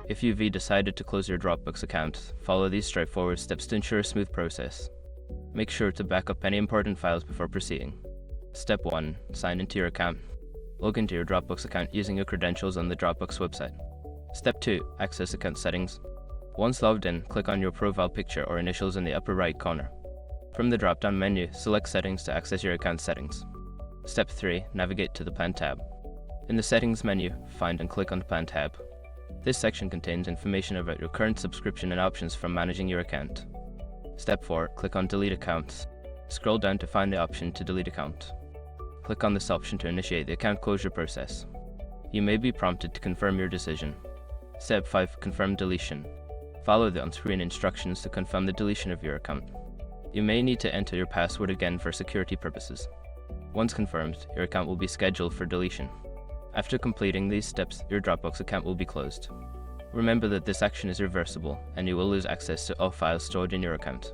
If you've decided to close your Dropbox account, follow these straightforward steps to ensure a smooth process. Make sure to back up any important files before proceeding. Step 1. Sign into your account. Log into your Dropbox account using your credentials on the Dropbox website. Step 2. Access account settings. Once logged in, click on your profile picture or initials in the upper right corner. From the drop-down menu, select Settings to access your account settings. Step 3. Navigate to the Plan tab. In the Settings menu, find and click on the Plan tab. This section contains information about your current subscription and options from managing your account. Step 4. Click on Delete Accounts. Scroll down to find the option to delete account. Click on this option to initiate the account closure process. You may be prompted to confirm your decision. Step 5. Confirm deletion. Follow the on-screen instructions to confirm the deletion of your account. You may need to enter your password again for security purposes. Once confirmed, your account will be scheduled for deletion. After completing these steps, your Dropbox account will be closed. Remember that this action is reversible, and you will lose access to all files stored in your account.